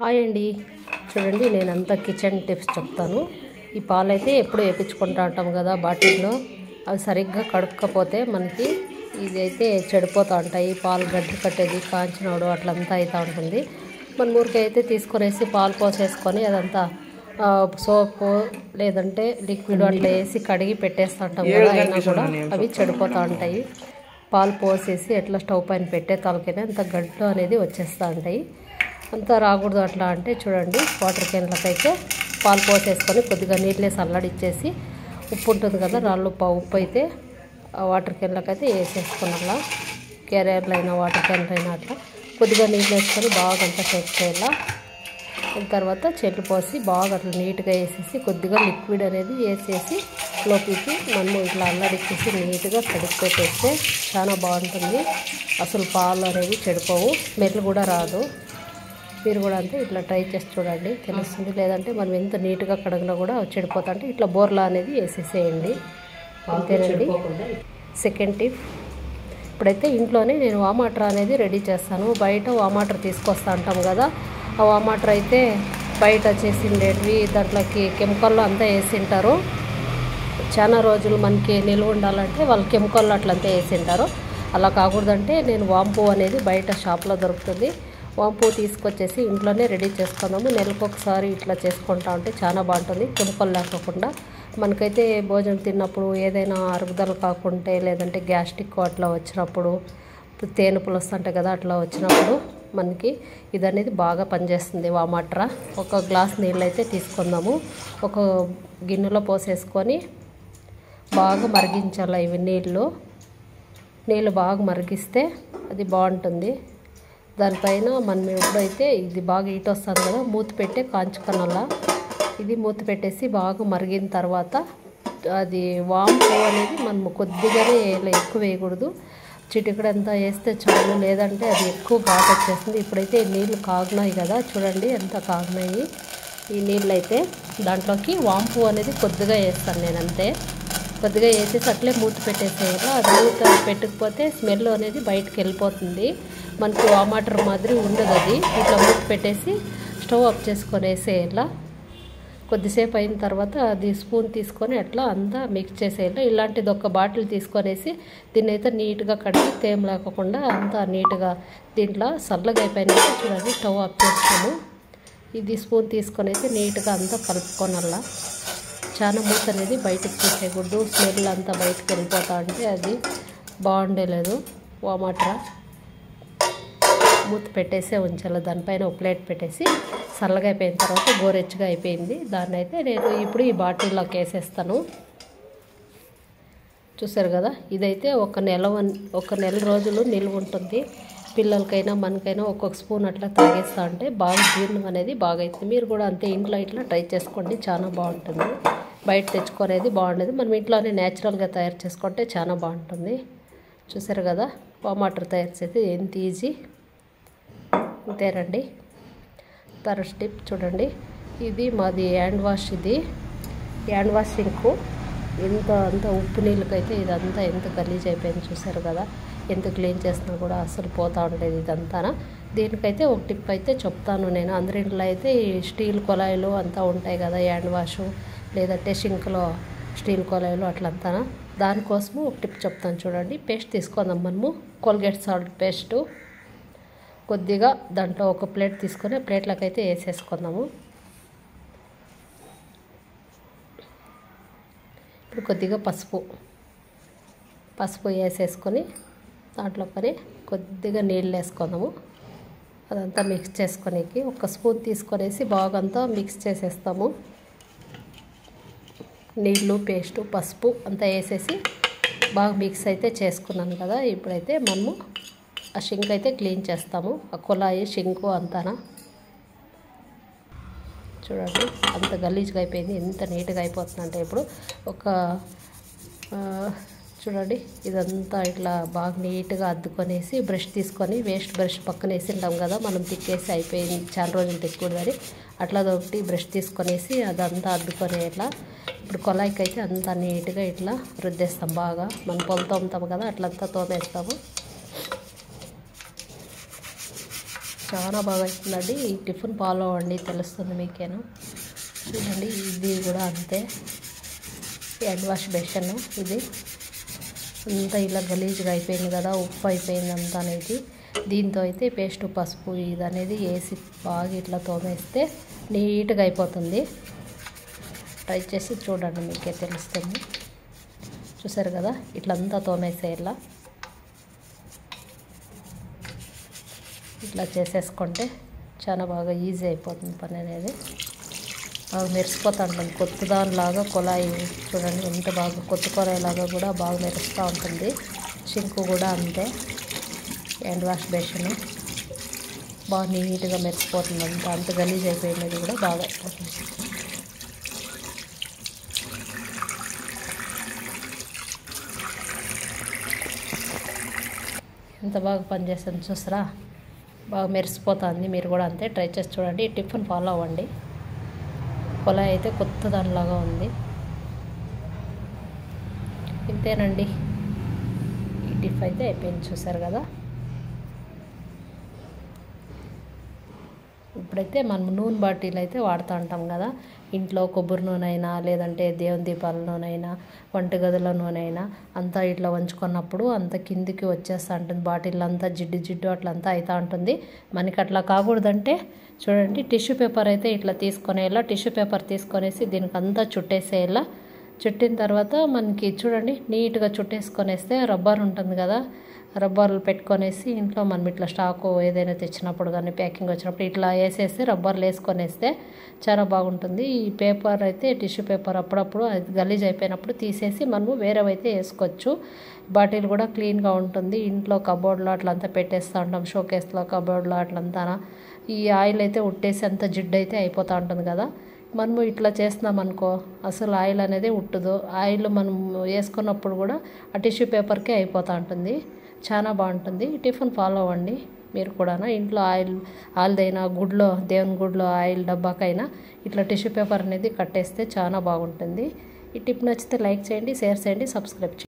Hi అండి, చూడండి నేనంతా కిచెన్ టిప్స్ చెప్తాను. ఈ పాలు అయితే ఎప్పుడు వేయించుకుంటూ ఉంటాం కదా బాటిల్లో, అవి సరిగ్గా కడుక్కపోతే మనకి ఇదైతే చెడిపోతూ ఉంటాయి. పాలు గడ్డి కట్టేది కాంచినోడు అట్లంతా అవుతూ ఉంటుంది. మన ఊరికి అయితే తీసుకొనేసి పాలు పోసేసుకొని అదంతా సోపు లేదంటే లిక్విడ్ అట్లా వేసి కడిగి పెట్టేస్తూ ఉంటాం కదా, అయినా కూడా అవి చెడిపోతూ ఉంటాయి. పాలు పోసేసి ఎట్లా స్టవ్ పైన పెట్టే తలకైనా అంత గడ్డలు అనేది వచ్చేస్తూ ఉంటాయి. అంతా రాకూడదు. అట్లా అంటే చూడండి, వాటర్ క్యాన్లకైతే పాలు పోసేసుకొని కొద్దిగా నీళ్ళేసి అల్లాడిచ్చేసి ఉప్పు ఉంటుంది కదా, రాళ్ళు ఉప్పు అయితే ఆ వాటర్ క్యాన్లకైతే వేసేసుకున్నాం. క్యారియర్లు అయినా వాటర్ క్యాన్లు అయినా అట్లా కొద్దిగా నీళ్ళు వేసుకొని బాగా అంతా సెట్ చేయాల. తర్వాత చెల్లు పోసి బాగా అట్లా నీట్గా వేసేసి కొద్దిగా లిక్విడ్ అనేది వేసేసి లోపలికి మనము ఇట్లా అల్లాడిచ్చేసి నీట్గా కడిగి పెట్టేస్తే చాలా బాగుంటుంది. అసలు పాలు అనేవి చెడిపోవు, స్మెల్ కూడా రాదు. మీరు కూడా అంతే ఇట్లా ట్రై చేసి చూడండి, తెలుస్తుంది. లేదంటే మనం ఎంత నీట్గా కడిగినా కూడా చెడిపోతా అంటే ఇట్లా బోర్లా అనేది వేసేసేయండి, అంతేనండి. సెకండ్ టిప్, ఇప్పుడైతే ఇంట్లోనే నేను వామాటర్ అనేది రెడీ చేస్తాను. బయట వామాటర్ తీసుకొస్తా ఉంటాం కదా, ఆ వామాటర్ అయితే బయట చేసిండేటివి దాంట్లోకి కెమికల్ అంతా వేసింటారు. చాలా రోజులు మనకి నిల్వ ఉండాలంటే వాళ్ళు కెమికల్ అట్లంతా వేసింటారు. అలా కాకూడదంటే నేను వాంపు అనేది బయట షాప్లో దొరుకుతుంది. వాంపు తీసుకొచ్చేసి ఇంట్లోనే రెడీ చేసుకుందాము. నెలకు ఒకసారి ఇట్లా చేసుకుంటా ఉంటే చాలా బాగుంటుంది, కెమికల్ లేకుండా. మనకైతే భోజనం తిన్నప్పుడు ఏదైనా అరుగుదల కాకుంటే లేదంటే గ్యాస్ట్రిక్ అట్లా వచ్చినప్పుడు, తేనుపులు వస్తుంటాయి కదా, అట్లా వచ్చినప్పుడు మనకి ఇది అనేది బాగా పనిచేస్తుంది వామాటర్. ఒక గ్లాస్ నీళ్ళు అయితే తీసుకుందాము. ఒక గిన్నెలో పోసేసుకొని బాగా మరిగించాలి. ఇవి నీళ్ళు బాగా మరిగిస్తే అది బాగుంటుంది. దానిపైన మనం ఎప్పుడైతే ఇది బాగా హీట్ వస్తుంది కదా, మూత పెట్టే కాంచుకొనాల. ఇది మూత పెట్టేసి బాగా మరిగిన తర్వాత అది వాంపు అనేది మనం కొద్దిగానే వేయాలి, ఎక్కువ వేయకూడదు. చిటికడంతా వేస్తే చాలు, లేదంటే అది ఎక్కువ ఘాటు వచ్చేస్తుంది. ఇప్పుడైతే నీళ్ళు కాగినాయి కదా, చూడండి ఎంత కాగినాయి ఈ నీళ్ళు. అయితే దాంట్లోకి వాంపు అనేది కొద్దిగా వేస్తాను నేను, అంతే. కొద్దిగా వేసేసి అట్లే మూత పెట్టేసేయాలి. అది మూత పెట్టకపోతే స్మెల్ అనేది బయటకు వెళ్ళిపోతుంది, మనకి వామాటర్ మాదిరి ఉండదు అది. ఇట్లా మూత పెట్టేసి స్టవ్ ఆఫ్ చేసుకొని వేసేయాల. కొద్దిసేపు అయిన తర్వాత అది స్పూన్ తీసుకొని అట్లా అంతా మిక్స్ చేసేయాలి. ఇలాంటిది ఒక బాటిల్ తీసుకొనేసి దీన్ని అయితే నీట్గా కడిగి తేమ లేకుండా అంతా నీట్గా దీంట్లో చల్లగా అయిపోయినాక చూడండి స్టవ్ ఆఫ్ చేస్తాము. ఇది స్పూన్ తీసుకొనేసి నీట్గా అంతా కలుపుకోనల్లా. చాలా మూత అనేది బయటకు తీసేయకూడదు, స్మెల్ అంతా బయటకు వెళ్ళిపోతా ఉంటే అది బాగుండేలేదు వామాటర్. మూత పెట్టేసే ఉంచాలి. దానిపైన ఒక ప్లేట్ పెట్టేసి చల్లగా అయిపోయిన తర్వాత గోరెచ్చగా అయిపోయింది. దాన్ని అయితే నేను ఇప్పుడు ఈ బాటిల్లోకి వేసేస్తాను. చూసారు కదా, ఇదైతే ఒక నెల రోజులు నిల్వ ఉంటుంది. పిల్లలకైనా మనకైనా ఒక్కొక్క స్పూన్ అట్లా తాగేస్తూ ఉంటే బాగా జీర్ణం అనేది బాగా అవుతుంది. మీరు కూడా అంతే ఇంట్లో ఇట్లా ట్రై చేసుకోండి, చాలా బాగుంటుంది. బయట తెచ్చుకునేది బాగుండేది, మనం ఇంట్లోనే న్యాచురల్గా తయారు చేసుకుంటే చాలా బాగుంటుంది. చూసారు కదా, వామాటర్ తయారు చేసి ఎంత ఈజీ, అంతేనండి. థర్డ్ టిప్ చూడండి, ఇది మాది హ్యాండ్ వాష్. ఇది హ్యాండ్ వాష్ సింకు. అంత ఉప్పు నీళ్ళకైతే ఇదంతా ఎంత గలీజ్ అయిపోయింది చూసారు కదా, ఎంత క్లీన్ చేసినా కూడా అసలు పోతూ ఉండేది ఇదంతా. దీనికైతే ఒక టిప్ అయితే చెప్తాను నేను. అందరింట్లో అయితే ఈ స్టీల్ కొలాయిలు అంతా ఉంటాయి కదా, హ్యాండ్ వాషు లేదంటే సింక్లో స్టీల్ కొలాయిలు అట్లంతా. దానికోసము ఒక టిప్ చెప్తాను చూడండి. పేస్ట్ తీసుకుందాం మనము, కోల్గేట్ సాల్ట్ పేస్టు. కొద్దిగా దాంట్లో ఒక ప్లేట్ తీసుకొని ప్లేట్లోకి అయితే వేసేసుకుందాము. ఇప్పుడు కొద్దిగా పసుపు వేసేసుకొని దాంట్లోకి కొద్దిగా నీళ్ళు వేసుకుందాము. అదంతా మిక్స్ చేసుకొనేకి ఒక స్పూన్ తీసుకొనేసి బాగా అంతా మిక్స్ చేసేస్తాము. నీళ్ళు, పేస్టు, పసుపు అంతా వేసేసి బాగా మిక్స్ అయితే చేసుకున్నాను కదా. ఇప్పుడైతే మనము ఆ షింక్ అయితే క్లీన్ చేస్తాము. ఆ కుళాయి షింకు అంతానా చూడండి అంత గలీజ్గా అయిపోయింది, ఎంత నీట్గా అయిపోతుందంటే ఇప్పుడు చూడండి ఇదంతా ఇట్లా బాగా నీట్గా అద్దుకొనేసి బ్రష్ తీసుకొని వేస్ట్ బ్రష్ పక్కన వేసింటాం కదా, మనం తిక్కేసి అయిపోయింది చాలా రోజులు తిక్కకూడదని అట్లా ఒకటి బ్రష్ తీసుకొనేసి అదంతా అద్దుకొని ఇట్లా ఇప్పుడు కొలాయికి అయితే అంతా నీట్గా ఇట్లా రుద్దేస్తాం. బాగా మనం పొల తోముతాము కదా, అట్లంతా తోమేస్తాము. చాలా బాగా అవుతుందండి. ఈ టిఫిన్ ఫాలో అవ్వండి, తెలుస్తుంది మీకేను. చూడండి ఇది కూడా అంతే. హ్యాండ్ వాష్ బేషన్ ఇది అంతా ఇలా గలీజ్గా అయిపోయింది కదా, ఉప్పు అయిపోయింది అంతా అనేది. దీంతో అయితే పేస్ట్ పసుపు ఇది అనేది వేసి బాగా ఇట్లా తోమేస్తే నీట్గా అయిపోతుంది. ట్రై చేసి చూడండి, మీకే తెలుస్తుంది. చూసారు కదా, ఇట్లంతా తోమేసేయాల. ఇట్లా చేసేసుకుంటే చాలా బాగా ఈజీ అయిపోతుంది పని అనేది. బాగా మెరిసిపోతూ ఉంటుంది కొత్త దానిలాగా. కొలాయి చూడండి ఎంత బాగా కొత్త కొలాయిలాగా కూడా బాగా మెరుస్తూ ఉంటుంది. సింకు కూడా అంతే. హ్యాండ్ వాష్ బేషన్ బాగా నీట్గా మెరిసిపోతుంది. అంత గలీజ్ అయిపోయినది కూడా బాగా అయిపోతుంది. ఎంత బాగా పనిచేస్తుంది చూసారా, బాగా మెరిసిపోతుంది. మీరు కూడా అంతే ట్రై చేసి చూడండి. ఈ టిఫిన్ ఫాలో అవ్వండి. కొలాయి అయితే కొత్త దానిలాగా ఉంది. ఇంతేనండి, ఈ టిఫ్ అయితే అయిపోయింది. చూసారు కదా. ఇప్పుడైతే మనం నూనె బాటిల్ అయితే వాడుతూ ఉంటాం కదా, ఇంట్లో కొబ్బరి నూనె అయినా లేదంటే దేవుని దీపాల నూనె అయినా వంటగదిలో నూనె అయినా అంతా ఇట్లా వంచుకున్నప్పుడు అంత కిందికి వచ్చేస్తూ ఉంటుంది. బాటిల్ అంతా జిడ్డు జిడ్డు అట్లంతా అవుతూ ఉంటుంది. మనకి అట్లా కాకూడదంటే చూడండి, టిష్యూ పేపర్ అయితే ఇట్లా తీసుకునేలా, టిష్యూ పేపర్ తీసుకొనేసి దీనికి అంతా చుట్టేసేయాల. చుట్టిన తర్వాత మనకి చూడండి నీట్గా చుట్టేసుకొనేస్తే రబ్బర్ ఉంటుంది కదా, రబ్బర్లు పెట్టుకొనేసి ఇంట్లో మనం ఇట్లా స్టాకు ఏదైనా తెచ్చినప్పుడు కానీ ప్యాకింగ్ వచ్చినప్పుడు ఇట్లా వేసేసి రబ్బర్లు వేసుకొనేస్తే చాలా బాగుంటుంది. ఈ పేపర్ అయితే టిష్యూ పేపర్ అప్పుడప్పుడు అది గలీజ్ అయిపోయినప్పుడు తీసేసి మనము వేరేవైతే వేసుకోవచ్చు. బాటిల్ కూడా క్లీన్గా ఉంటుంది. ఇంట్లో కబోర్డ్లో అట్లంతా పెట్టేస్తూ ఉంటాం, షోకేస్లో కబోర్డ్లో అట్లంతా. ఈ ఆయిల్ అయితే ఉట్టేసి అంత జిడ్డు అయితే అయిపోతూ ఉంటుంది కదా, మనము ఇట్లా చేస్తున్నాం అనుకో అసలు ఆయిల్ అనేది ఉట్టదు. ఆయిల్ మనం వేసుకున్నప్పుడు కూడా ఆ టిష్యూ పేపర్కే అయిపోతూ ఉంటుంది. చాలా బాగుంటుంది. టిఫిన్ ఫాలో అవ్వండి మీరు కూడా. ఇంట్లో ఆయిల్దైనా గుడ్లో దేవుని గుడ్లో ఆయిల్ డబ్బాకైనా ఇట్లా టిష్యూ పేపర్ అనేది కట్టేస్తే చాలా బాగుంటుంది. ఈ టిప్ నచ్చితే లైక్ చేయండి, షేర్ చేయండి, సబ్స్క్రైబ్ చేయండి.